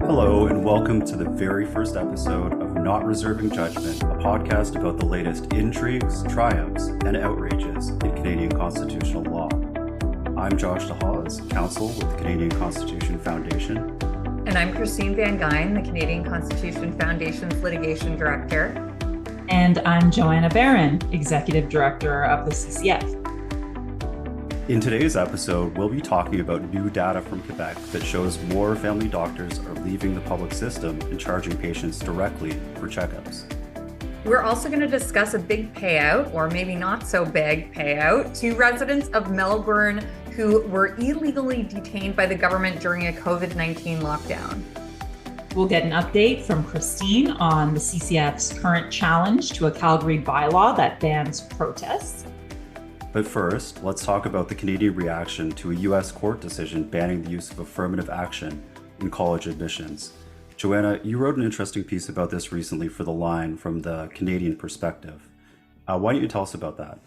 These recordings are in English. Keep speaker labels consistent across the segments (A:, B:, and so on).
A: Hello, and welcome to the very first episode of Not Reserving Judgment, a podcast about the latest intrigues, triumphs, and outrages in Canadian constitutional law. I'm Josh Dehaas, counsel with the Canadian Constitution Foundation.
B: And I'm Christine Van Geyn, the Canadian Constitution Foundation's litigation director.
C: And I'm Joanna Baron, executive director of the CCF.
A: In today's episode, we'll be talking about new data from Quebec that shows more family doctors are leaving the public system and charging patients directly for checkups.
B: We're also going to discuss a big payout, or maybe not so big payout, to residents of Melbourne who were illegally detained by the government during a COVID-19 lockdown.
C: We'll get an update from Christine on the CCF's current challenge to a Calgary bylaw that bans protests.
A: But first, let's talk about the Canadian reaction to a U.S. court decision banning the use of affirmative action in college admissions. Joanna, you wrote an interesting piece about this recently for The Line from the Canadian perspective. Why don't you tell us about that?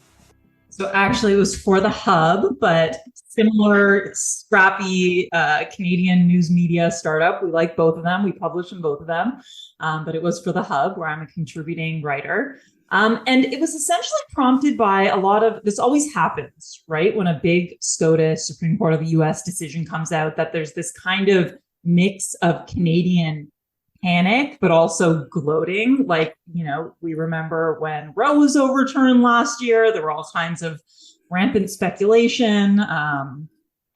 C: So actually it was for The Hub, but similar scrappy Canadian news media startup. We like both of them. We publish in both of them. But it was for The Hub, where I'm a contributing writer. And it was essentially prompted by a lot of, this always happens, right? When a big SCOTUS, Supreme Court of the US decision comes out, that there's this kind of mix of Canadian panic, but also gloating. Like, you know, we remember when Roe was overturned last year, there were all kinds of rampant speculation.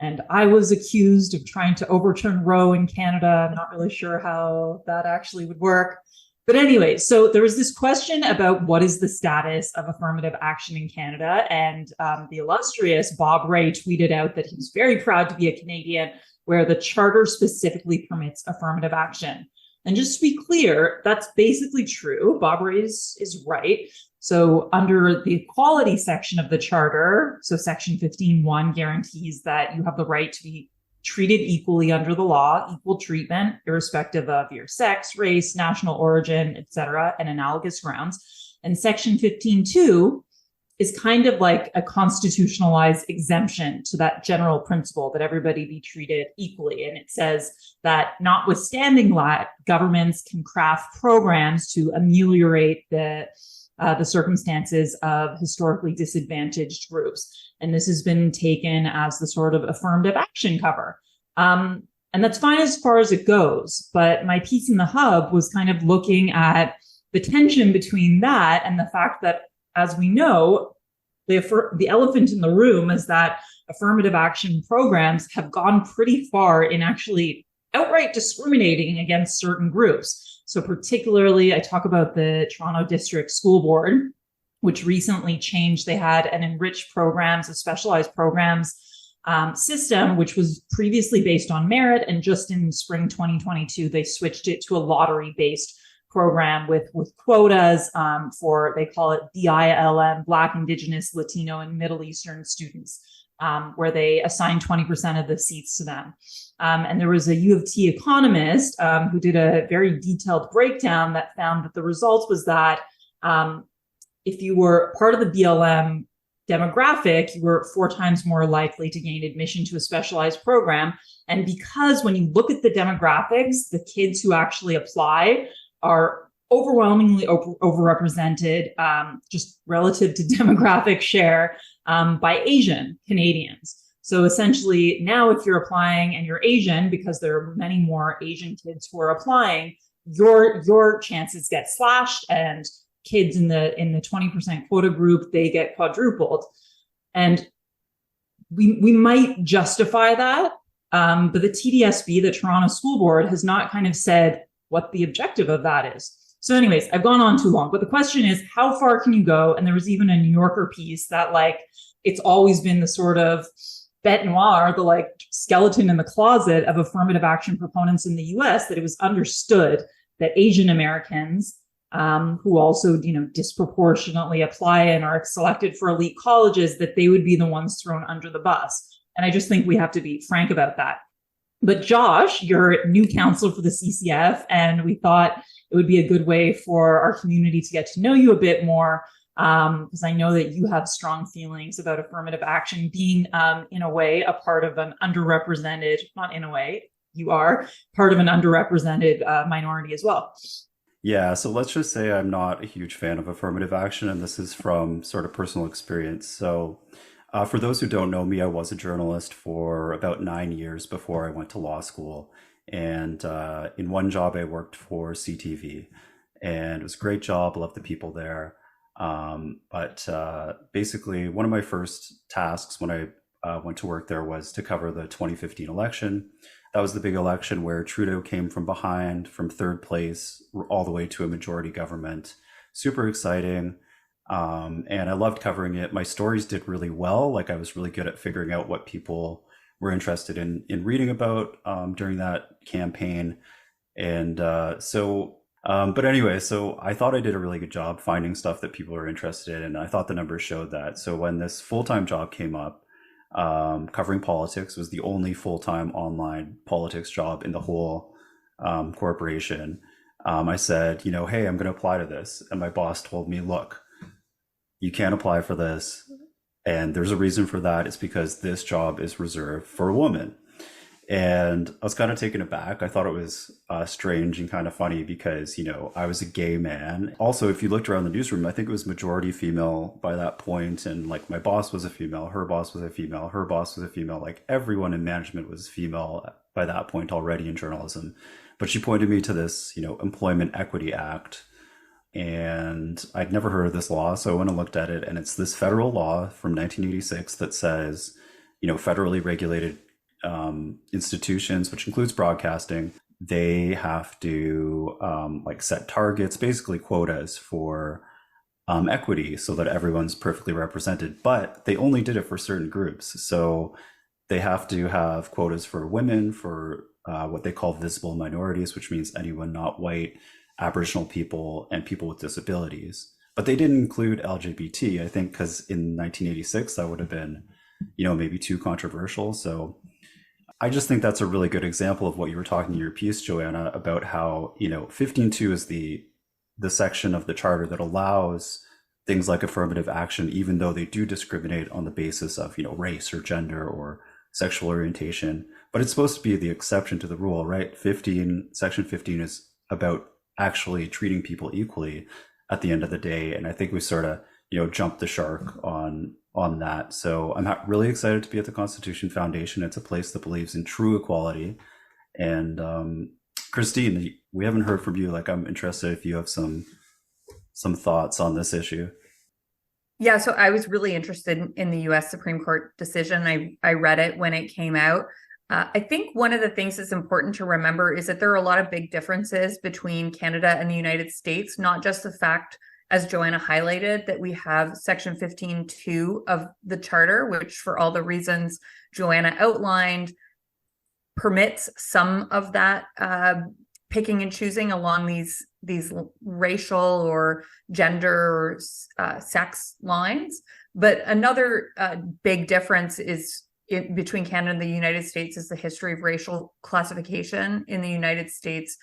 C: And I was accused of trying to overturn Roe in Canada. I'm not really sure how that actually would work. But anyway, so there was this question about what is the status of affirmative action in Canada. And the illustrious Bob Ray tweeted out that he was very proud to be a Canadian where the charter specifically permits affirmative action. And just to be clear, that's basically true. Bob Ray is right. So under the equality section of the charter, so section 15.1 guarantees that you have the right to be treated equally under the law, equal treatment, irrespective of your sex, race, national origin, etc., and analogous grounds. And section 15.2 is kind of like a constitutionalized exemption to that general principle that everybody be treated equally. And it says that notwithstanding that, governments can craft programs to ameliorate the circumstances of historically disadvantaged groups. And this has been taken as the sort of affirmative action cover. And that's fine as far as it goes. But my piece in The Hub was kind of looking at the tension between that and the fact that, as we know, the elephant in the room is that affirmative action programs have gone pretty far in actually outright discriminating against certain groups. So particularly, I talk about the Toronto District School Board, which recently changed. They had an enriched programs, a specialized programs system, which was previously based on merit. And just in spring 2022, they switched it to a lottery-based program with quotas for, they call it BILM, Black, Indigenous, Latino, and Middle Eastern students, where they assign 20% of the seats to them. And there was a U of T economist who did a very detailed breakdown that found that the result was that if you were part of the BLM demographic, you were 4 times more likely to gain admission to a specialized program. And because when you look at the demographics, the kids who actually apply are overwhelmingly overrepresented, just relative to demographic share, by Asian Canadians. So essentially now if you're applying and you're Asian, because there are many more Asian kids who are applying, your chances get slashed, and kids in the 20% quota group, they get quadrupled. And we might justify that, but the TDSB, the Toronto School Board, has not kind of said what the objective of that is. So anyways, I've gone on too long, but the question is, how far can you go? And there was even a New Yorker piece that, like, it's always been the sort of bête noire, the like skeleton in the closet of affirmative action proponents in the US, that it was understood that Asian Americans who also, you know, disproportionately apply and are selected for elite colleges, that they would be the ones thrown under the bus. And I just think we have to be frank about that. But Josh, you're new counsel for the CCF, and we thought it would be a good way for our community to get to know you a bit more, because I know that you have strong feelings about affirmative action being, in a way, a part of an underrepresented, not in a way, you are part of an underrepresented minority as well.
A: Yeah, so let's just say I'm not a huge fan of affirmative action, and this is from sort of personal experience. So, for those who don't know me, I was a journalist for about 9 years before I went to law school. And in one job, I worked for CTV, and it was a great job. Loved the people there. But basically, one of my first tasks when I went to work there was to cover the 2015 election. That was the big election where Trudeau came from behind, from third place, all the way to a majority government. Super exciting. And I loved covering it. My stories did really well. Like, I was really good at figuring out what people were interested in reading about during that campaign. And but anyway, so I thought I did a really good job finding stuff that people are interested in, and I thought the numbers showed that. So when this full-time job came up, covering politics was the only full-time online politics job in the whole corporation. I said, hey, I'm going to apply to this. And my boss told me, look, you can't apply for this. And there's a reason for that. It's because this job is reserved for a woman. And I was kind of taken aback. I thought it was strange and kind of funny because, I was a gay man. Also, if you looked around the newsroom, I think it was majority female by that point. And like, my boss was a female, her boss was a female, her boss was a female. Like, everyone in management was female by that point already in journalism. But she pointed me to this, Employment Equity Act. And I'd never heard of this law. So I went and looked at it. And it's this federal law from 1986 that says, federally regulated institutions, which includes broadcasting, they have to set targets, basically quotas for equity so that everyone's perfectly represented. But they only did it for certain groups. So they have to have quotas for women, for what they call visible minorities, which means anyone not white, Aboriginal people, and people with disabilities. But they didn't include LGBT, I think, because in 1986, that would have been, maybe too controversial. So I just think that's a really good example of what you were talking in your piece, Joanna, about how, 15.2 is the section of the charter that allows things like affirmative action, even though they do discriminate on the basis of, race or gender or sexual orientation. But it's supposed to be the exception to the rule, right? Section 15 is about actually treating people equally at the end of the day. And I think we sort of, jumped the shark on that. So I'm really excited to be at the Constitution Foundation. It's a place that believes in true equality. And Christine, we haven't heard from you. Like, I'm interested if you have some thoughts on this issue.
B: Yeah, so I was really interested in the US Supreme Court decision. I read it when it came out. I think one of the things that's important to remember is that there are a lot of big differences between Canada and the United States, not just the fact, as Joanna highlighted, that we have Section 15.2 of the Charter, which, for all the reasons Joanna outlined, permits some of that picking and choosing along these racial or gender or sex lines. But another big difference is between Canada and the United States is the history of racial classification in the United States.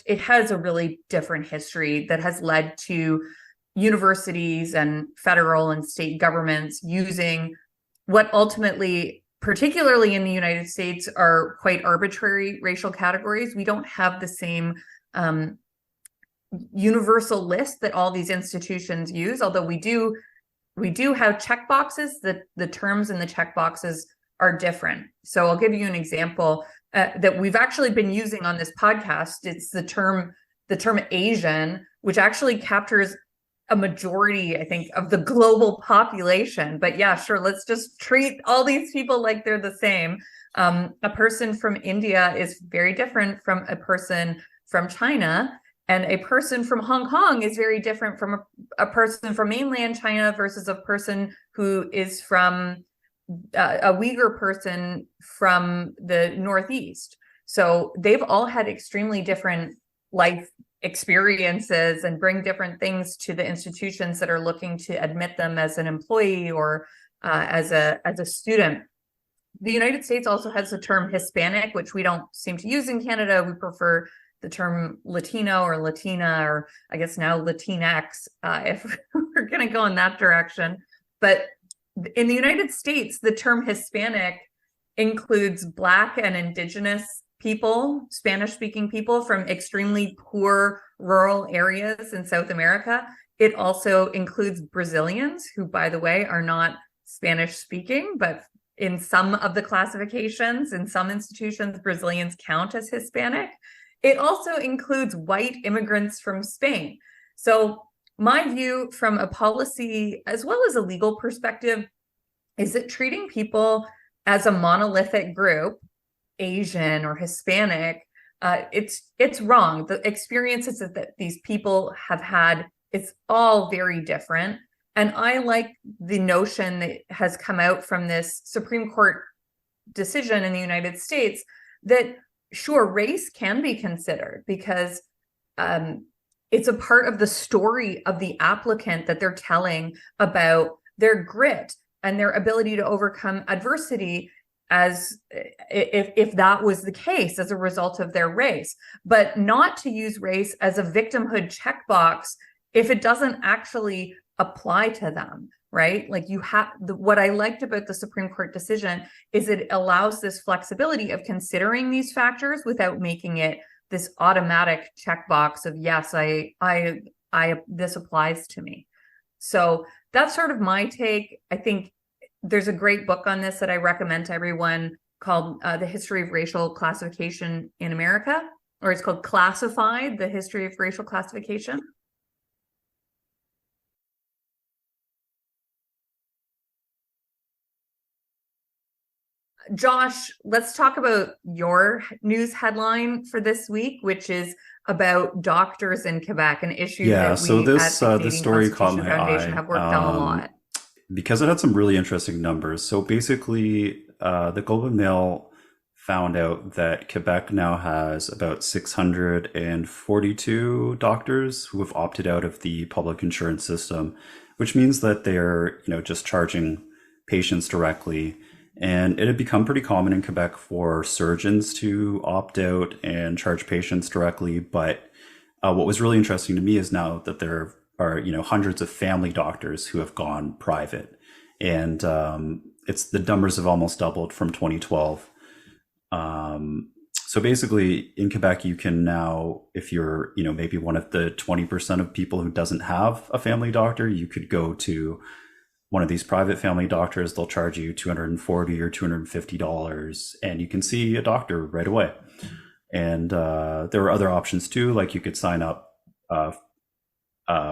B: It has a really different history that has led to universities and federal and state governments using what ultimately, particularly in the United States, are quite arbitrary racial categories. We don't have the same universal list that all these institutions use, although we do have check boxes. The terms in the check boxes are different. So I'll give you an example that we've actually been using on this podcast. It's the term Asian, which actually captures a majority, I think, of the global population. But yeah, sure, let's just treat all these people like they're the same. A person from India is very different from a person from China. And a person from Hong Kong is very different from a person from mainland China versus a person who is from a Uyghur person from the Northeast. So they've all had extremely different life experiences and bring different things to the institutions that are looking to admit them as an employee or as a student. The United States also has the term Hispanic, which we don't seem to use in Canada. We prefer the term Latino or Latina, or I guess now Latinx, if we're going to go in that direction. But in the United States, the term Hispanic includes Black and Indigenous people, Spanish-speaking people from extremely poor rural areas in South America. It also includes Brazilians, who, by the way, are not Spanish-speaking, but in some of the classifications, in some institutions, Brazilians count as Hispanic. It also includes white immigrants from Spain. So my view from a policy as well as a legal perspective is that treating people as a monolithic group, Asian or Hispanic, it's wrong. The experiences that these people have had, it's all very different. And I like the notion that has come out from this Supreme Court decision in the United States that, sure, race can be considered because it's a part of the story of the applicant that they're telling about their grit and their ability to overcome adversity, as if that was the case as a result of their race, but not to use race as a victimhood checkbox if it doesn't actually apply to them, right? Like what I liked about the Supreme Court decision is it allows this flexibility of considering these factors without making it this automatic checkbox of, yes, I this applies to me. So that's sort of my take. I think there's a great book on this that I recommend to everyone called The History of Racial Classification in America, or it's called Classified, The History of Racial Classification. Josh, let's talk about your news headline for this week, which is about doctors in Quebec, an issue that we
A: this story caught my eye.
B: Have worked on a lot.
A: Because it had some really interesting numbers. So basically, the Globe and Mail found out that Quebec now has about 642 doctors who have opted out of the public insurance system, which means that they're, just charging patients directly. And it had become pretty common in Quebec for surgeons to opt out and charge patients directly. But what was really interesting to me is now that there are, hundreds of family doctors who have gone private. And the numbers have almost doubled from 2012. So basically in Quebec, you can now, if you're, maybe one of the 20% of people who doesn't have a family doctor, you could go to one of these private family doctors. They'll charge you $240 or $250 and you can see a doctor right away. And there are other options too, like you could sign up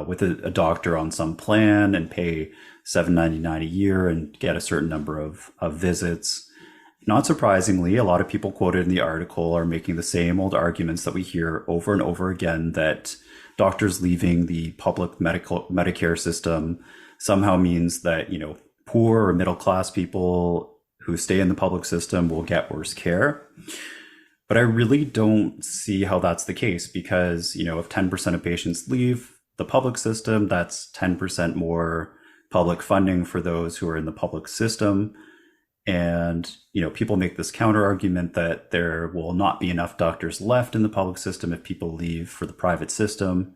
A: with a doctor on some plan and pay $7.99 a year and get a certain number of visits. Not surprisingly, a lot of people quoted in the article are making the same old arguments that we hear over and over again, that doctors leaving the public Medicare system somehow means that, poor or middle class people who stay in the public system will get worse care. But I really don't see how that's the case because, if 10% of patients leave the public system, that's 10% more public funding for those who are in the public system. And, people make this counter argument that there will not be enough doctors left in the public system if people leave for the private system.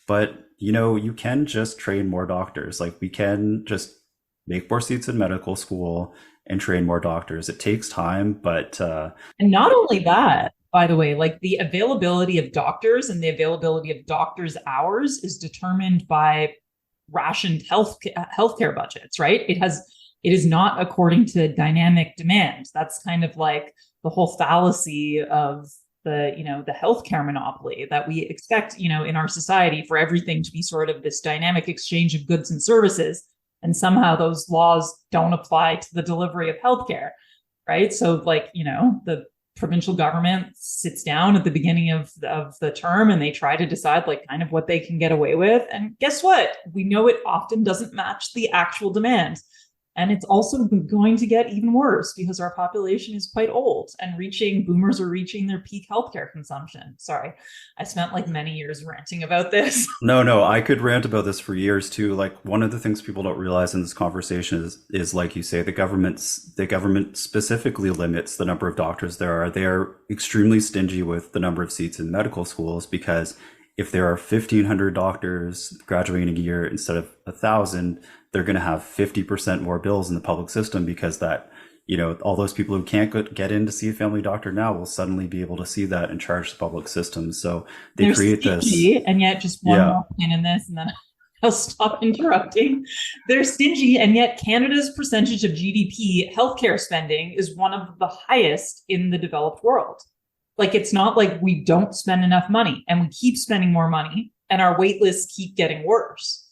A: But, you can just train more doctors. Like we can just make more seats in medical school and train more doctors. It takes time, but...
C: And not only that, by the way, like the availability of doctors and the availability of doctors' hours is determined by rationed healthcare budgets, right? It is not according to dynamic demand. That's kind of like the whole fallacy of the healthcare monopoly that we expect, in our society for everything to be sort of this dynamic exchange of goods and services. And somehow those laws don't apply to the delivery of healthcare, right? So the provincial government sits down at the beginning of the term and they try to decide kind of what they can get away with. And guess what? We know it often doesn't match the actual demand. And it's also going to get even worse because our population is quite old and boomers are reaching their peak healthcare consumption. Sorry, I spent many years ranting about this.
A: No, I could rant about this for years too. One of the things people don't realize in this conversation is like you say, the government specifically limits the number of doctors there are. They are extremely stingy with the number of seats in medical schools because if there are 1,500 doctors graduating a year instead of 1,000, they're going to have 50% more bills in the public system because that all those people who can't get in to see a family doctor now will suddenly be able to see that and charge the public system. So they create
C: stingy,
A: this.
C: and yet just one more pin in this, and then I'll stop interrupting. They're stingy, and yet Canada's percentage of GDP healthcare spending is one of the highest in the developed world. Like, it's not like we don't spend enough money, and we keep spending more money, and our wait lists keep getting worse.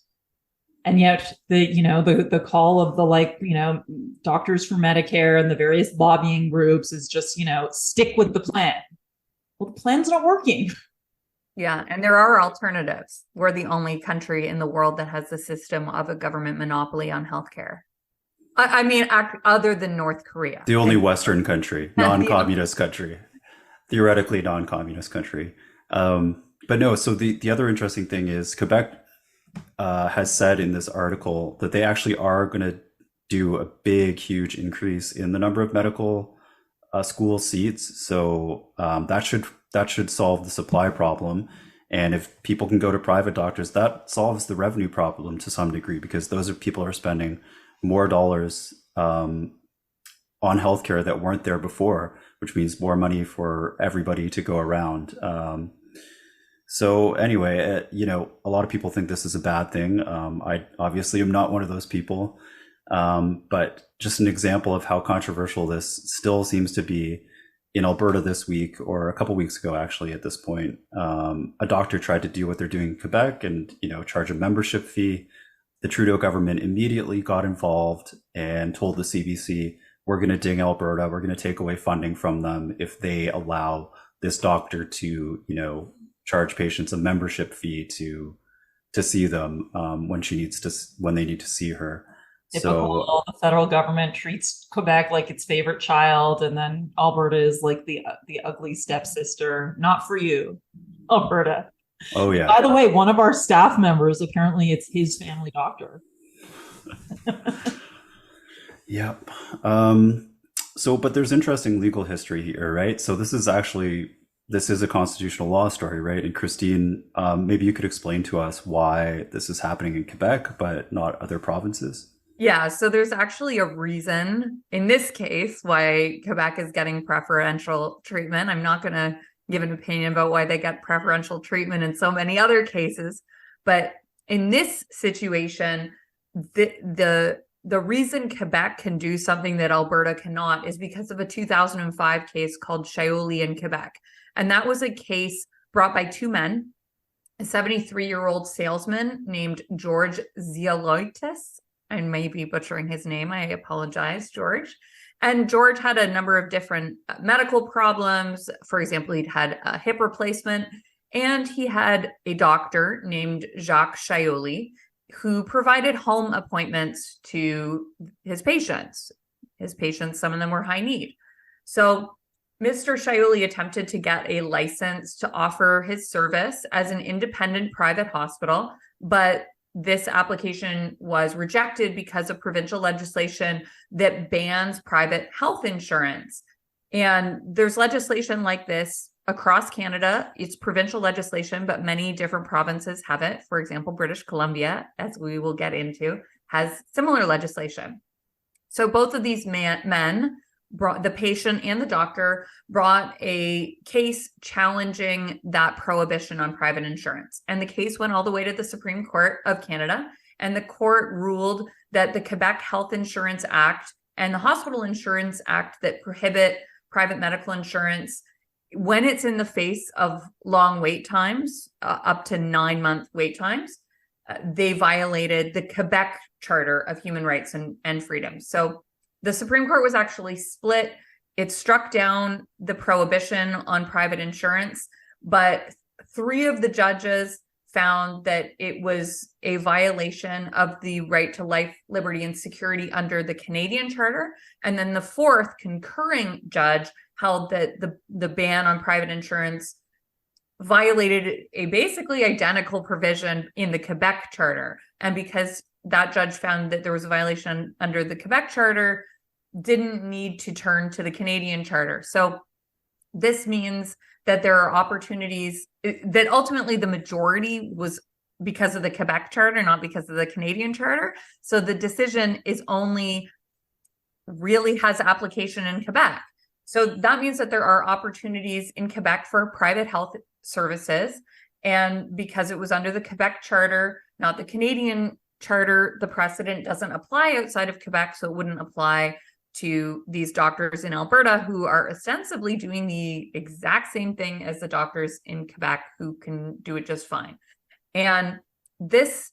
C: And yet the call of the Doctors for Medicare and the various lobbying groups is just, stick with the plan. Well, the plan's not working.
B: Yeah. And there are alternatives. We're the only country in the world that has the system of a government monopoly on healthcare. I mean, other than North Korea.
A: The only Western country, non-communist country, theoretically non-communist country. But no, so the other interesting thing is Quebec has said in this article that they actually are going to do a big, huge increase in the number of medical school seats. So that should solve the supply problem. And if people can go to private doctors, that solves the revenue problem to some degree, because people are spending more dollars on healthcare that weren't there before, which means more money for everybody to go around. So anyway, a lot of people think this is a bad thing. I obviously am not one of those people, but just an example of how controversial this still seems to be. In Alberta this week, or a couple weeks ago, actually, at this point, a doctor tried to do what they're doing in Quebec and, charge a membership fee. The Trudeau government immediately got involved and told the CBC, we're going to ding Alberta. We're going to take away funding from them if they allow this doctor to, charge patients a membership fee to see them when they need to see her.
C: Typical, so the federal government treats Quebec like its favorite child, and then Alberta is like the ugly stepsister. Not for you, Alberta.
A: Oh yeah.
C: By the way, one of our staff members, apparently it's his family doctor.
A: Yep. But there's interesting legal history here, right? So this is a constitutional law story, right? And Christine, maybe you could explain to us why this is happening in Quebec, but not other provinces.
B: Yeah, so there's actually a reason in this case why Quebec is getting preferential treatment. I'm not going to give an opinion about why they get preferential treatment in so many other cases, but in this situation, the reason Quebec can do something that Alberta cannot is because of a 2005 case called Shaoli in Quebec. And that was a case brought by two men, a 73-year-old salesman named George Zialoitis. I may be butchering his name. I apologize, George. And George had a number of different medical problems. For example, he'd had a hip replacement, and he had a doctor named Jacques Shaoli who provided home appointments to his patients. Some of them were high need. So Mr. Shaoli attempted to get a license to offer his service as an independent private hospital, but this application was rejected because of provincial legislation that bans private health insurance. And there's legislation like this across Canada. It's provincial legislation, but many different provinces have it. For example, British Columbia, as we will get into, has similar legislation. So both of these men, the patient and the doctor, brought a case challenging that prohibition on private insurance. And the case went all the way to the Supreme Court of Canada. And the court ruled that the Quebec Health Insurance Act and the Hospital Insurance Act that prohibit private medical insurance, when it's in the face of long wait times, up to 9-month wait times, they violated the Quebec Charter of Human Rights and Freedoms. So the Supreme Court was actually split. It struck down the prohibition on private insurance, but 3 of the judges found that it was a violation of the right to life, liberty, and security under the Canadian Charter. And then the 4th concurring judge held that the ban on private insurance violated a basically identical provision in the Quebec Charter. And because that judge found that there was a violation under the Quebec Charter, didn't need to turn to the Canadian Charter. So this means that there are opportunities that ultimately the majority was because of the Quebec Charter, not because of the Canadian Charter. So the decision is only really has application in Quebec. So that means that there are opportunities in Quebec for private health services. And because it was under the Quebec Charter, not the Canadian Charter, the precedent doesn't apply outside of Quebec, so it wouldn't apply to these doctors in Alberta who are ostensibly doing the exact same thing as the doctors in Quebec who can do it just fine. And this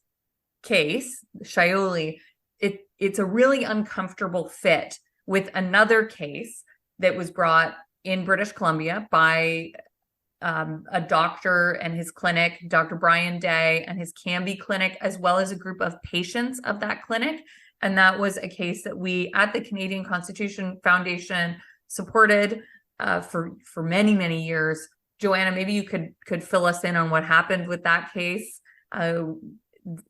B: case, Shioli, it's a really uncomfortable fit with another case that was brought in British Columbia by a doctor and his clinic, Dr. Brian Day and his Canby clinic, as well as a group of patients of that clinic. And that was a case that we at the Canadian Constitution Foundation supported for many, many years. Joanna, maybe you could fill us in on what happened with that case.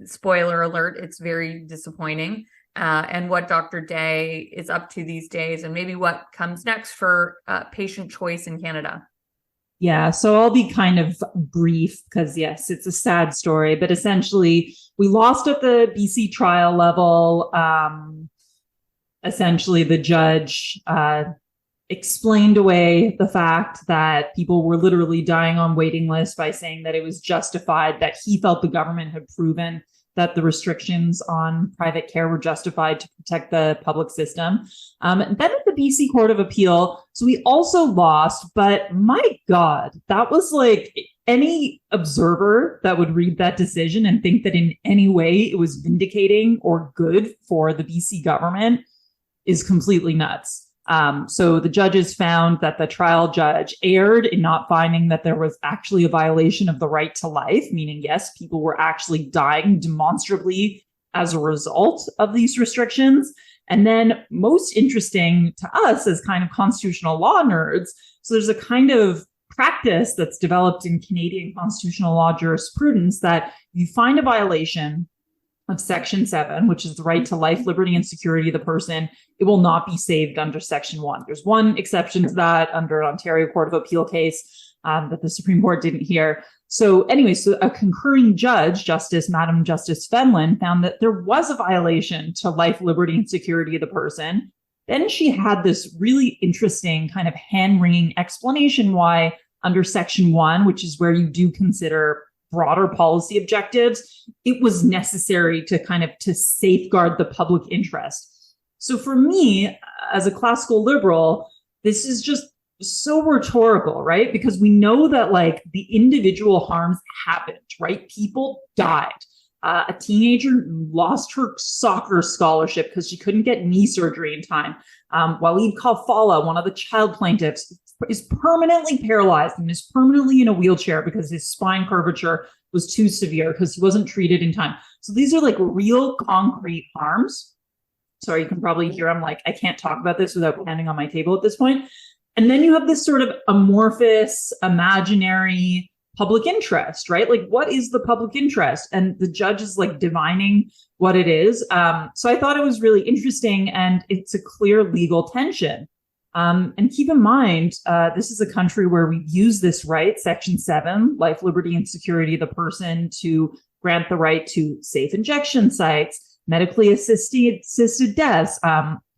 B: Spoiler alert, it's very disappointing. And what Dr. Day is up to these days, and maybe what comes next for patient choice in Canada.
C: Yeah, so I'll be kind of brief because, yes, it's a sad story, but essentially we lost at the BC trial level. Essentially, the judge explained away the fact that people were literally dying on waiting lists by saying that it was justified, that he felt the government had proven that the restrictions on private care were justified to protect the public system. And then at the BC Court of Appeal, so we also lost, but my God, that was like any observer that would read that decision and think that in any way it was vindicating or good for the BC government is completely nuts. So the judges found that the trial judge erred in not finding that there was actually a violation of the right to life, meaning, yes, people were actually dying demonstrably as a result of these restrictions. And then most interesting to us as kind of constitutional law nerds, so there's a kind of practice that's developed in Canadian constitutional law jurisprudence that you find a violation of Section 7, which is the right to life, liberty, and security of the person, it will not be saved under Section 1. There's one exception to that under an Ontario Court of Appeal case that the Supreme Court didn't hear. So anyway, so a concurring judge, Madam Justice Fenlon, found that there was a violation to life, liberty, and security of the person. Then she had this really interesting kind of hand-wringing explanation why under Section 1, which is where you do consider broader policy objectives, it was necessary to safeguard the public interest. So for me, as a classical liberal, this is just so rhetorical, right? Because we know that like the individual harms happened, right? People died. A teenager lost her soccer scholarship because she couldn't get knee surgery in time. Walid Khalfallah, one of the child plaintiffs, is permanently paralyzed and is permanently in a wheelchair because his spine curvature was too severe because he wasn't treated in time. So these are like real concrete harms. Sorry, you can probably hear I'm like, I can't talk about this without pounding on my table at this point. And then you have this sort of amorphous, imaginary public interest, right? Like, what is the public interest? And the judge is like divining what it is. So I thought it was really interesting, and it's a clear legal tension. And keep in mind, this is a country where we use this right, Section 7, life, liberty, and security of the person, to grant the right to safe injection sites, medically assisted deaths,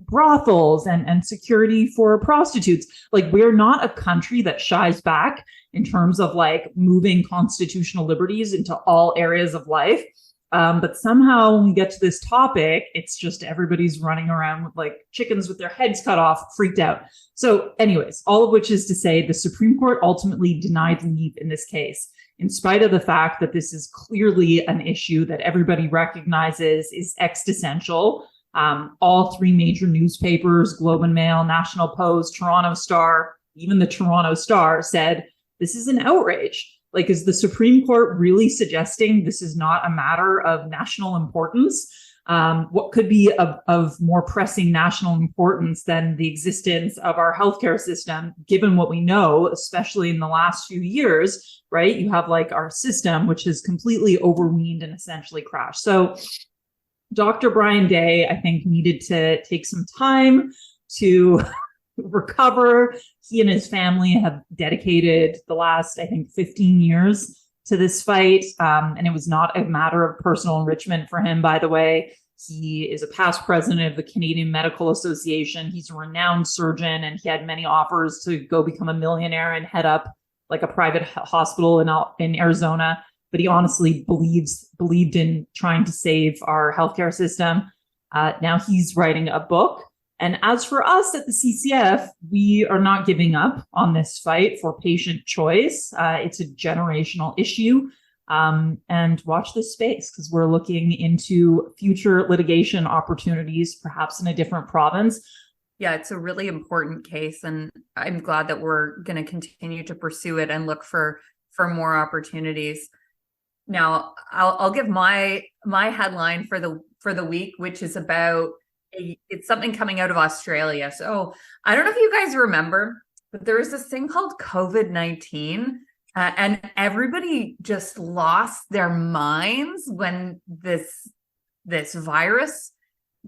C: brothels, and security for prostitutes. Like, we're not a country that shies back in terms of like moving constitutional liberties into all areas of life. But somehow when we get to this topic, it's just everybody's running around with like chickens with their heads cut off, freaked out. So anyways, all of which is to say the Supreme Court ultimately denied leave in this case, in spite of the fact that this is clearly an issue that everybody recognizes is existential. All three major newspapers, Globe and Mail, National Post, Toronto Star, even the Toronto Star said, this is an outrage. Like, is the Supreme Court really suggesting this is not a matter of national importance? What could be of more pressing national importance than the existence of our healthcare system, given what we know, especially in the last few years, right? You have like our system, which is completely overweened and essentially crashed. So Dr. Brian Day, I think, needed to take some time to recover. He and his family have dedicated the last, I think, 15 years to this fight. And it was not a matter of personal enrichment for him, by the way. He is a past president of the Canadian Medical Association. He's a renowned surgeon, and he had many offers to go become a millionaire and head up like a private hospital in Arizona. But he honestly believed in trying to save our healthcare system. Now he's writing a book. And as for us at the CCF, we are not giving up on this fight for patient choice. It's a generational issue. And watch this space, because we're looking into future litigation opportunities, perhaps in a different province.
B: Yeah, it's a really important case, and I'm glad that we're going to continue to pursue it and look for more opportunities. Now, I'll give my headline for the week, which is about it's something coming out of Australia. So I don't know if you guys remember, but there was this thing called COVID-19. And everybody just lost their minds when this virus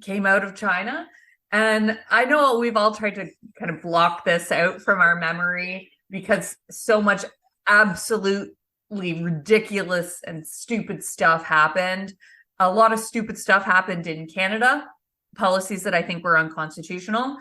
B: came out of China. And I know we've all tried to kind of block this out from our memory because so much absolutely ridiculous and stupid stuff happened. A lot of stupid stuff happened in Canada, policies that I think were unconstitutional.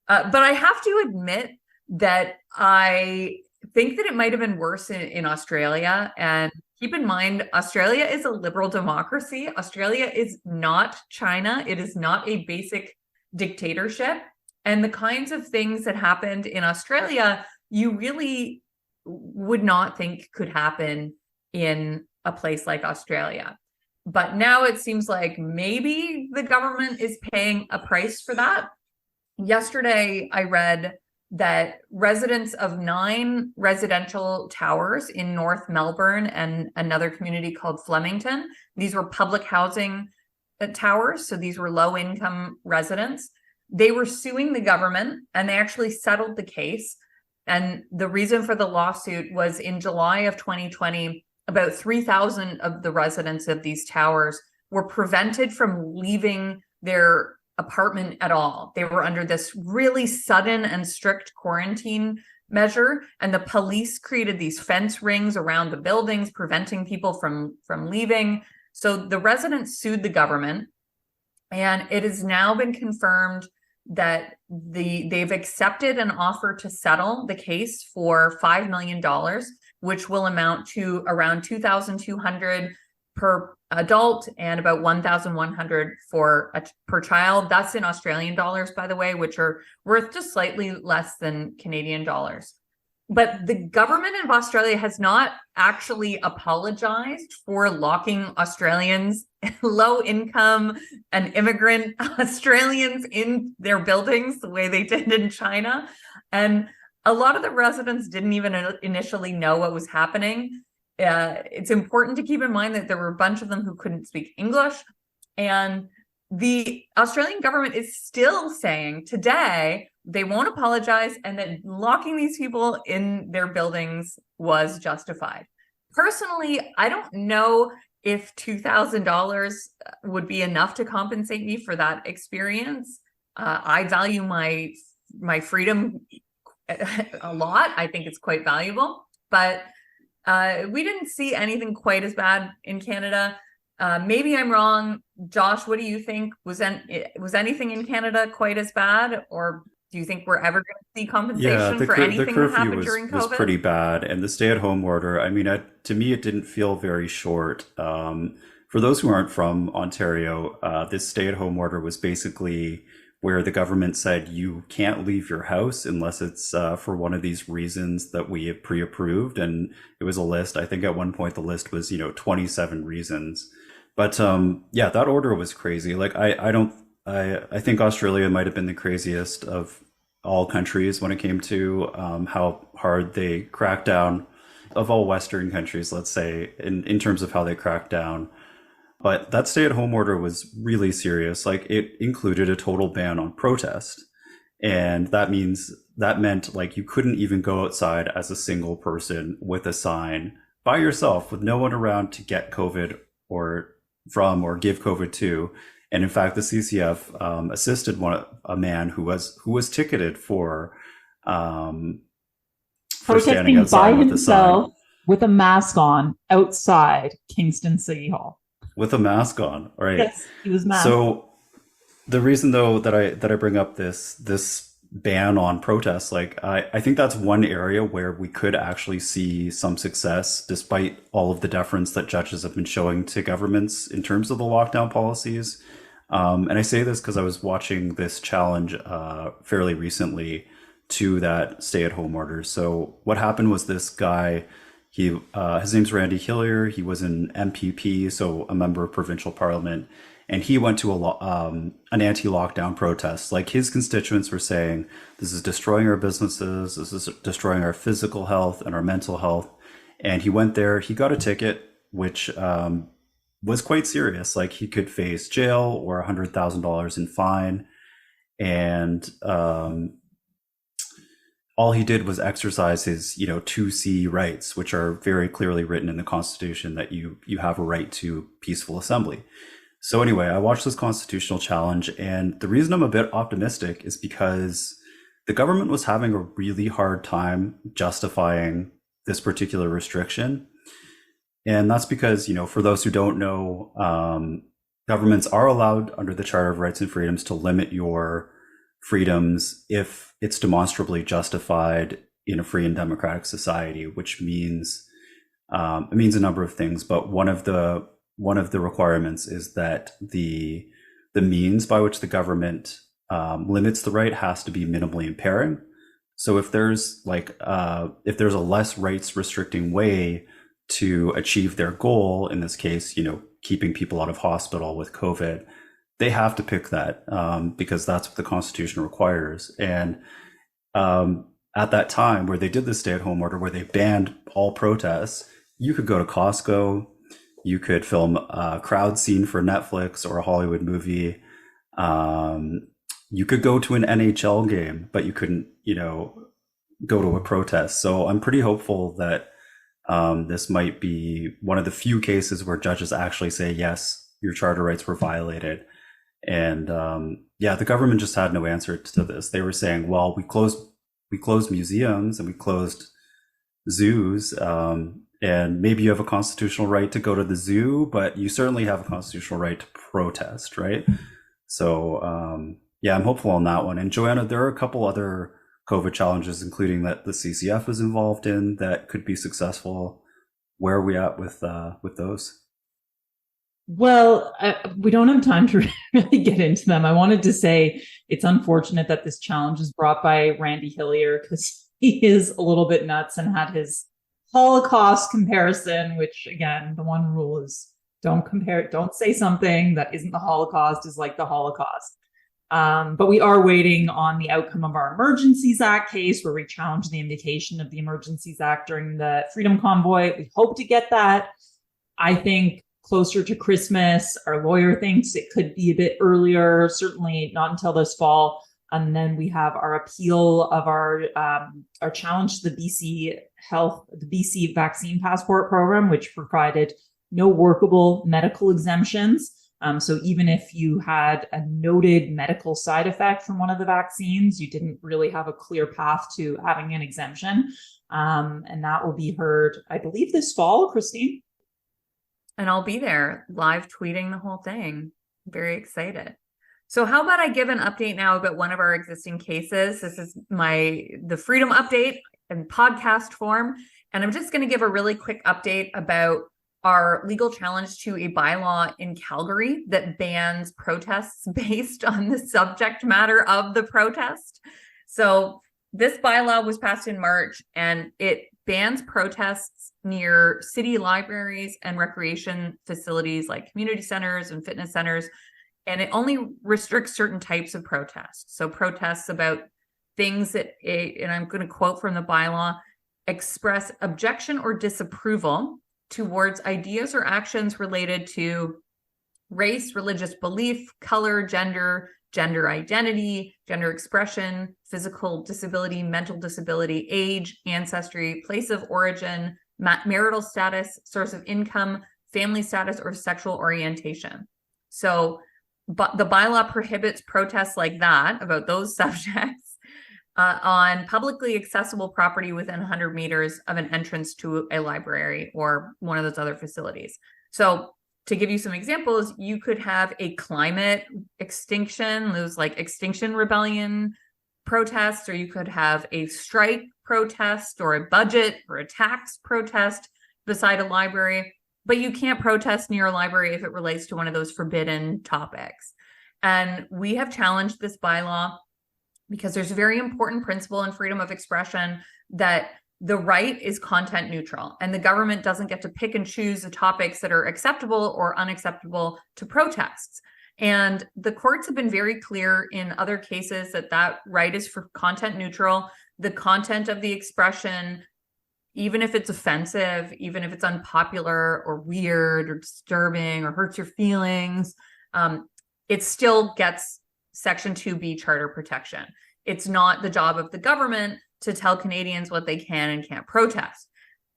B: But I have to admit that I think that it might have been worse in Australia. And keep in mind, Australia is a liberal democracy. Australia is not China. It is not a basic dictatorship. And the kinds of things that happened in Australia, you really would not think could happen in a place like Australia. But now it seems like maybe the government is paying a price for that. Yesterday, I read that residents of 9 residential towers in North Melbourne and another community called Flemington, these were public housing towers, so these were low-income residents, they were suing the government, and they actually settled the case. And the reason for the lawsuit was in July of 2020, about 3,000 of the residents of these towers were prevented from leaving their apartment at all. They were under this really sudden and strict quarantine measure, and the police created these fence rings around the buildings, preventing people from leaving. So the residents sued the government, and it has now been confirmed that they've accepted an offer to settle the case for $5 million, which will amount to around $2,200 per adult and about $1,100 per child. That's in Australian dollars, by the way, which are worth just slightly less than Canadian dollars. But the government of Australia has not actually apologized for locking Australians, low income and immigrant Australians in their buildings the way they did in China. And a lot of the residents didn't even initially know what was happening. It's important to keep in mind that there were a bunch of them who couldn't speak English. And the Australian government is still saying today they won't apologize and that locking these people in their buildings was justified. Personally, I don't know if $2,000 would be enough to compensate me for that experience. I value my freedom a lot. I think it's quite valuable, but we didn't see anything quite as bad in Canada. Maybe I'm wrong. Josh, what do you think? Was anything in Canada quite as bad, or do you think we're ever going to see compensation for anything that happened during COVID?
A: Was pretty bad, and the stay-at-home order, I mean, to me, it didn't feel very short. For those who aren't from Ontario, this stay-at-home order was basically where the government said you can't leave your house unless it's for one of these reasons that we have pre-approved. And it was a list. I think at one point the list was, 27 reasons. But yeah, that order was crazy. Like I think Australia might have been the craziest of all countries when it came to how hard they cracked down, of all Western countries, let's say, in terms of how they cracked down. But that stay-at-home order was really serious. Like, it included a total ban on protest. And that meant like you couldn't even go outside as a single person with a sign by yourself with no one around to get COVID or give COVID to. And in fact, the CCF assisted a man who was ticketed for standing outside
C: by
A: with a sign
C: with a mask on outside Kingston City Hall.
A: with a mask on, right?
C: Yes, he was masked.
A: So the reason though that I bring up this ban on protests, like I think that's one area where we could actually see some success despite all of the deference that judges have been showing to governments in terms of the lockdown policies. And I say this because I was watching this challenge fairly recently to that stay-at-home order. So what happened was this guy, his name's Randy Hillier. He was an MPP, so a member of provincial parliament, and he went to an anti-lockdown protest. Like his constituents were saying, "This is destroying our businesses. This is destroying our physical health and our mental health." And he went there. He got a ticket, which was quite serious. Like he could face jail or $100,000 in fine, and all he did was exercise his 2C rights, which are very clearly written in the Constitution, that you have a right to peaceful assembly. So anyway, I watched this constitutional challenge, and the reason I'm a bit optimistic is because the government was having a really hard time justifying this particular restriction. And that's because, for those who don't know, governments are allowed under the Charter of Rights and Freedoms to limit your freedoms if it's demonstrably justified in a free and democratic society, which means it means a number of things. But one of the requirements is that the means by which the government limits the right has to be minimally impairing. So if there's a less rights restricting way to achieve their goal, in this case, keeping people out of hospital with COVID, they have to pick that because that's what the Constitution requires. And at that time where they did the stay-at-home order, where they banned all protests, you could go to Costco, you could film a crowd scene for Netflix or a Hollywood movie. You could go to an NHL game, but you couldn't, go to a protest. So I'm pretty hopeful that this might be one of the few cases where judges actually say, yes, your charter rights were violated. And the government just had no answer to this. They were saying, well, we closed museums and we closed zoos, and maybe you have a constitutional right to go to the zoo, but you certainly have a constitutional right to protest, right? So I'm hopeful on that one. And Joanna, there are a couple other COVID challenges, including that the CCF is involved in, that could be successful. Where are we at with those?
C: Well, we don't have time to really get into them. I wanted to say it's unfortunate that this challenge is brought by Randy Hillier, because he is a little bit nuts and had his Holocaust comparison, which again, the one rule is don't say something that isn't the Holocaust is like the Holocaust. But we are waiting on the outcome of our Emergencies Act case, where we challenged the invocation of the Emergencies Act during the Freedom Convoy. We hope to get that. I think closer to Christmas. Our lawyer thinks it could be a bit earlier, certainly not until this fall. And then we have our appeal of our challenge to the BC vaccine passport program, which provided no workable medical exemptions. So even if you had a noted medical side effect from one of the vaccines, you didn't really have a clear path to having an exemption. And that will be heard, I believe, this fall, Christine.
B: And I'll be there live tweeting the whole thing. Very excited. So how about I give an update now about one of our existing cases? This is the Freedom Update in podcast form. And I'm just going to give a really quick update about our legal challenge to a bylaw in Calgary that bans protests based on the subject matter of the protest. So this bylaw was passed in March, and it bans protests near city libraries and recreation facilities like community centers and fitness centers. And it only restricts certain types of protests. So protests about things that, and I'm going to quote from the bylaw, express objection or disapproval towards ideas or actions related to race, religious belief, color, gender identity, gender expression, physical disability, mental disability, age, ancestry, place of origin, marital status, source of income, family status, or sexual orientation. So but the bylaw prohibits protests like that about those subjects on publicly accessible property within 100 meters of an entrance to a library or one of those other facilities. So to give you some examples, you could have a climate extinction, those like Extinction Rebellion protests, or you could have a strike protest or a budget or a tax protest beside a library, but you can't protest near a library if it relates to one of those forbidden topics. And we have challenged this bylaw because there's a very important principle in freedom of expression that the right is content neutral, and the government doesn't get to pick and choose the topics that are acceptable or unacceptable to protests. And the courts have been very clear in other cases that that right is for content neutral. The content of the expression, even if it's offensive, even if it's unpopular or weird or disturbing or hurts your feelings, it still gets Section 2B charter protection. It's not the job of the government to tell Canadians what they can and can't protest.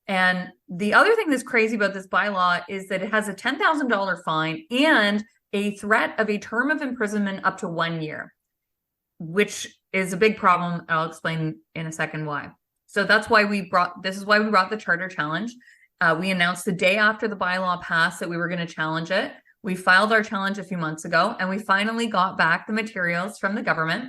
B: And the other thing that's crazy about this bylaw is that it has a $10,000 fine and a threat of a term of imprisonment up to 1 year, which is a big problem. I'll explain in a second why. So that's why this is why we brought the charter challenge. We announced the day after the bylaw passed that we were going to challenge it. We filed our challenge a few months ago, and we finally got back the materials from the government.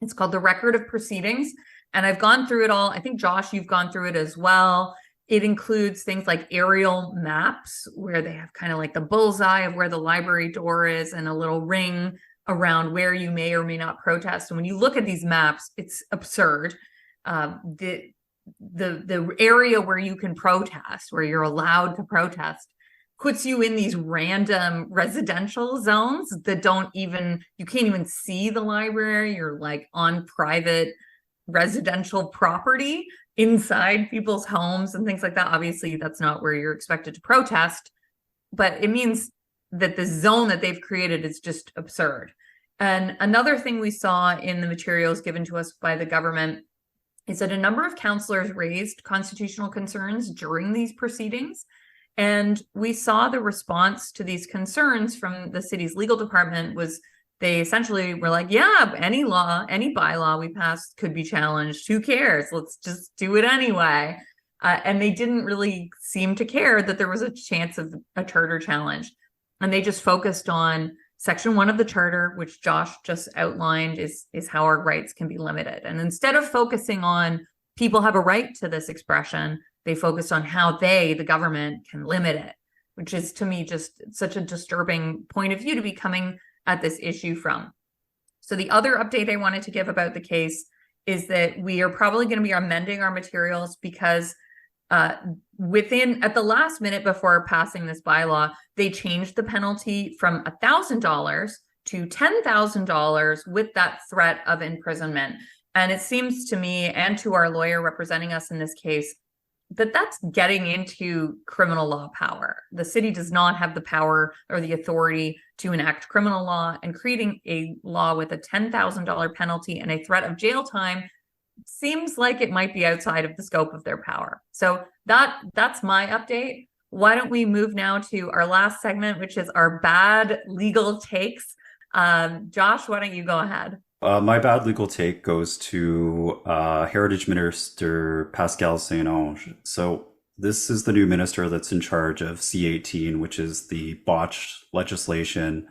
B: It's called the Record of Proceedings. And I've gone through it all. I think, Josh, you've gone through it as well. It includes things like aerial maps where they have kind of like the bullseye of where the library door is and a little ring around where you may or may not protest. And when you look at these maps, it's absurd. The area where you can protest, where you're allowed to protest, puts you in these random residential zones that you can't even see the library. You're like on private residential property inside people's homes and things like that. Obviously, that's not where you're expected to protest, but it means that the zone that they've created is just absurd. And another thing we saw in the materials given to us by the government is that a number of councillors raised constitutional concerns during these proceedings. And we saw the response to these concerns from the city's legal department was they essentially were like, yeah, any law, any bylaw we passed could be challenged. Who cares? Let's just do it anyway. And they didn't really seem to care that there was a chance of a charter challenge. And they just focused on Section 1 of the charter, which Josh just outlined is how our rights can be limited. And instead of focusing on people have a right to this expression, they focused on how the government, can limit it, which is to me just such a disturbing point of view to be coming at this issue from. So the other update I wanted to give about the case is that we are probably going to be amending our materials because at the last minute before passing this bylaw, they changed the penalty from $1,000 to $10,000 with that threat of imprisonment. And it seems to me and to our lawyer representing us in this case that that's getting into criminal law power. The city does not have the power or the authority to enact criminal law, and creating a law with a $10,000 penalty and a threat of jail time seems like it might be outside of the scope of their power. So that's my update. Why don't we move now to our last segment, which is our bad legal takes. Josh, why don't you go ahead?
A: My bad legal take goes to Heritage Minister Pascal Saint-Onge. So this is the new minister that's in charge of C-18, which is the botched legislation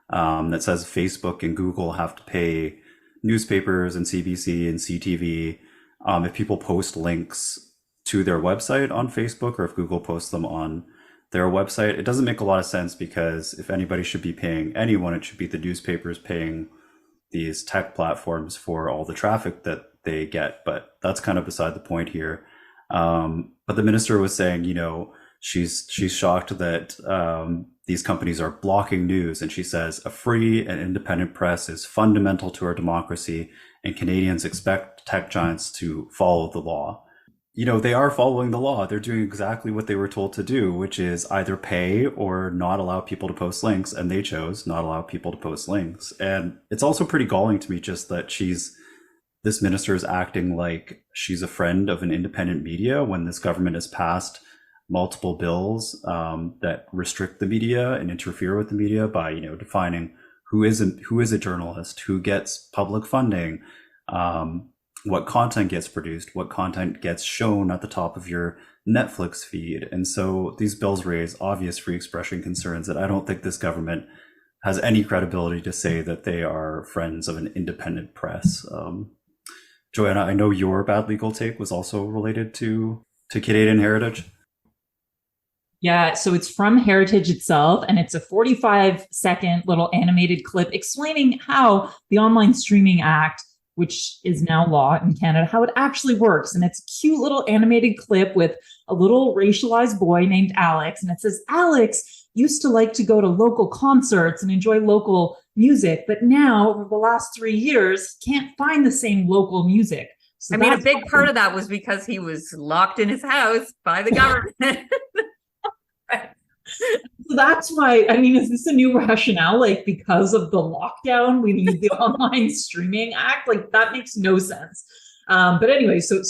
A: that says Facebook and Google have to pay newspapers and CBC and CTV if people post links to their website on Facebook, or if Google posts them on their website. It doesn't make a lot of sense, because if anybody should be paying anyone, it should be the newspapers paying these tech platforms for all the traffic that they get. But that's kind of beside the point here. But the minister was saying, she's shocked that these companies are blocking news. And she says, a free and independent press is fundamental to our democracy, and Canadians expect tech giants to follow the law. They are following the law. They're doing exactly what they were told to do, which is either pay or not allow people to post links. And they chose not allow people to post links. And it's also pretty galling to me just that this minister is acting like she's a friend of an independent media when this government has passed multiple bills that restrict the media and interfere with the media by, defining who is a journalist, who gets public funding, what content gets produced, what content gets shown at the top of your Netflix feed. And so these bills raise obvious free expression concerns that I don't think this government has any credibility to say that they are friends of an independent press. Joanna, I know your bad legal take was also related to Canadian heritage.
C: Yeah, so it's from Heritage itself, and it's a 45-second little animated clip explaining how the Online Streaming Act, which is now law in Canada, how it actually works. And it's a cute little animated clip with a little racialized boy named Alex. And it says, Alex used to like to go to local concerts and enjoy local music, but now over the last 3 years, can't find the same local music. So
B: I mean, a big part of that was because he was locked in his house by the government.
C: So that's why, I mean, is this a new rationale? Like, because of the lockdown, we need the Online Streaming Act? Like, that makes no sense. But anyway, so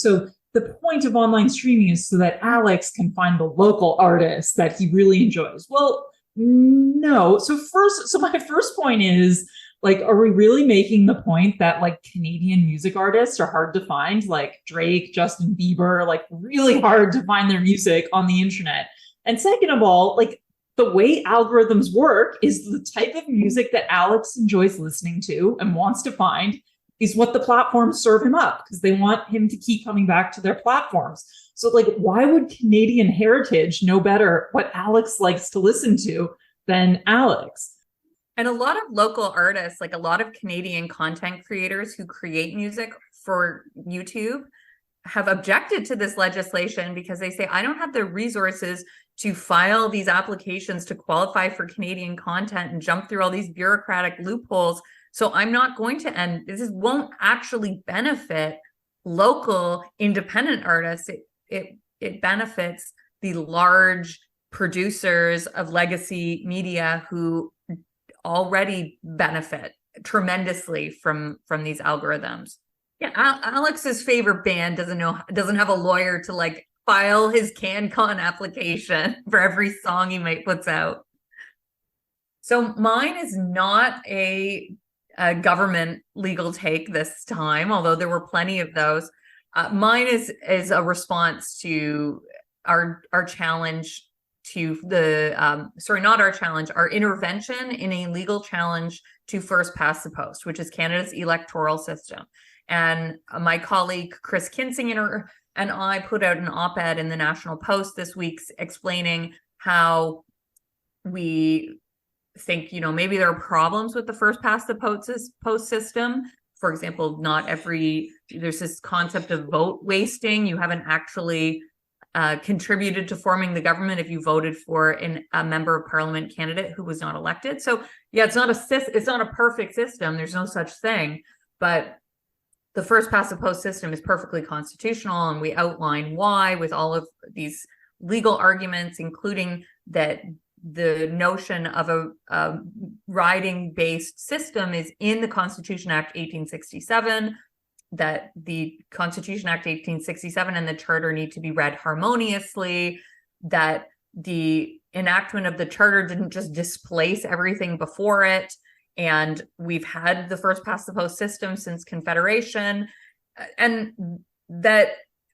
C: the point of online streaming is so that Alex can find the local artist that he really enjoys. Well, no. So my first point is, like, are we really making the point that, like, Canadian music artists are hard to find? Like Drake, Justin Bieber, like, really hard to find their music on the internet. And second of all, like, the way algorithms work is the type of music that Alex enjoys listening to and wants to find is what the platforms serve him up, because they want him to keep coming back to their platforms. So, like, why would Canadian heritage know better what Alex likes to listen to than Alex?
B: And a lot of local artists, like a lot of Canadian content creators who create music for YouTube, have objected to this legislation because they say, I don't have the resources to file these applications to qualify for Canadian content and jump through all these bureaucratic loopholes. So I'm not going to, and this won't actually benefit local independent artists. It benefits the large producers of legacy media who already benefit tremendously from these algorithms. Yeah, Alex's favorite band doesn't have a lawyer to, like, file his CanCon application for every song he might puts out. So mine is not a government legal take this time, although there were plenty of those. Mine is a response to our challenge to the not our challenge, our intervention in a legal challenge to first past the post, which is Canada's electoral system. And my colleague Chris Kinsinger and I put out an op-ed in the National Post this week explaining how we think, maybe there are problems with the first past the post system. For example, there's this concept of vote wasting. You haven't actually contributed to forming the government if you voted for a member of parliament candidate who was not elected. So yeah, it's not a perfect system. There's no such thing, but the first past the post system is perfectly constitutional, and we outline why with all of these legal arguments, including that the notion of a riding-based system is in the Constitution Act 1867, that the Constitution Act 1867 and the Charter need to be read harmoniously, that the enactment of the Charter didn't just displace everything before it, and we've had the first past the post system since Confederation, and that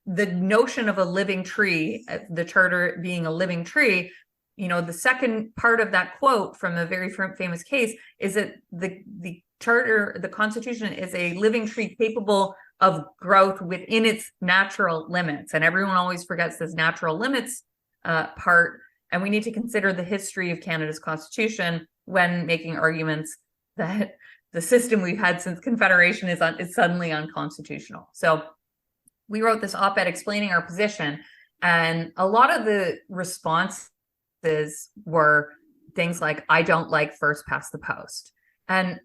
B: the notion of a living tree, the Charter being a living tree, the second part of that quote from a very famous case is that the Charter, the Constitution, is a living tree capable of growth within its natural limits. And everyone always forgets this natural limits part. And we need to consider the history of Canada's Constitution when making arguments that the system we've had since Confederation is suddenly unconstitutional. So we wrote this op-ed explaining our position, and a lot of the responses were things like, I don't like first past the post. And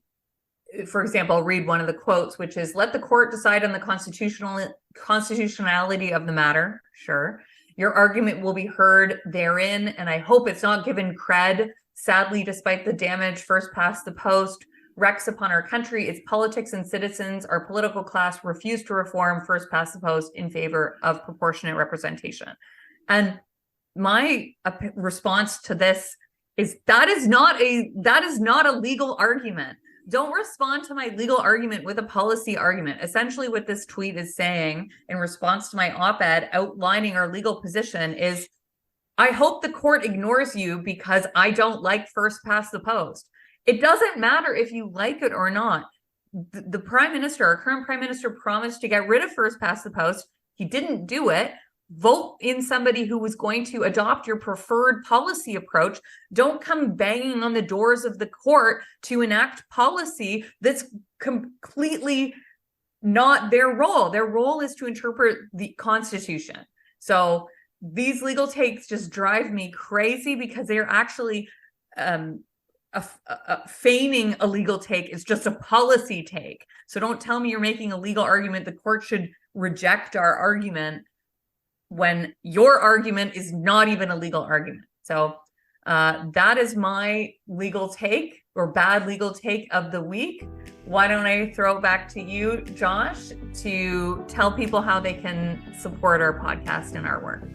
B: for example, I'll read one of the quotes, which is, let the court decide on the constitutionality of the matter. Sure. Your argument will be heard therein, and I hope it's not given cred. Sadly, despite the damage first past the post wreaks upon our country, its politics and citizens, our political class refuse to reform first past the post in favor of proportionate representation. And my response to this is that is not a legal argument. Don't respond to my legal argument with a policy argument. Essentially, what this tweet is saying in response to my op-ed outlining our legal position is, I hope the court ignores you because I don't like first past the post. It doesn't matter if you like it or not. The prime minister, our current prime minister, promised to get rid of first past the post. He didn't do it. Vote in somebody who was going to adopt your preferred policy approach. Don't come banging on the doors of the court to enact policy that's completely not their role. Their role is to interpret the Constitution. So these legal takes just drive me crazy because they're actually feigning a legal take is just a policy take. So don't tell me you're making a legal argument. The court should reject our argument when your argument is not even a legal argument. So that is my legal take or bad legal take of the week. Why don't I throw it back to you, Josh, to tell people how they can support our podcast and our work?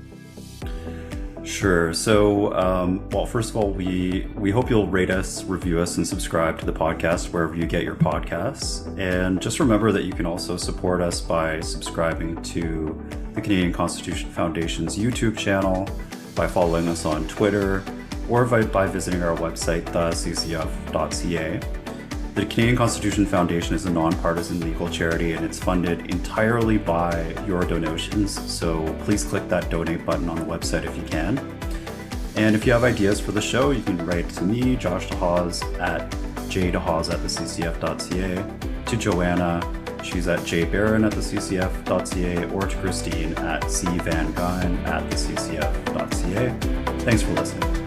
A: Sure. So, well, first of all, we hope you'll rate us, review us, and subscribe to the podcast wherever you get your podcasts. And just remember that you can also support us by subscribing to the Canadian Constitution Foundation's YouTube channel, by following us on Twitter, or by visiting our website, theccf.ca. The Canadian Constitution Foundation is a nonpartisan legal charity, and it's funded entirely by your donations. So please click that donate button on the website if you can. And if you have ideas for the show, you can write to me, Josh Dehaas, at jdehaas@theccf.ca, to Joanna, she's at jbaron@theccf.ca, or to Christine at cvangeyn@theccf.ca. Thanks for listening.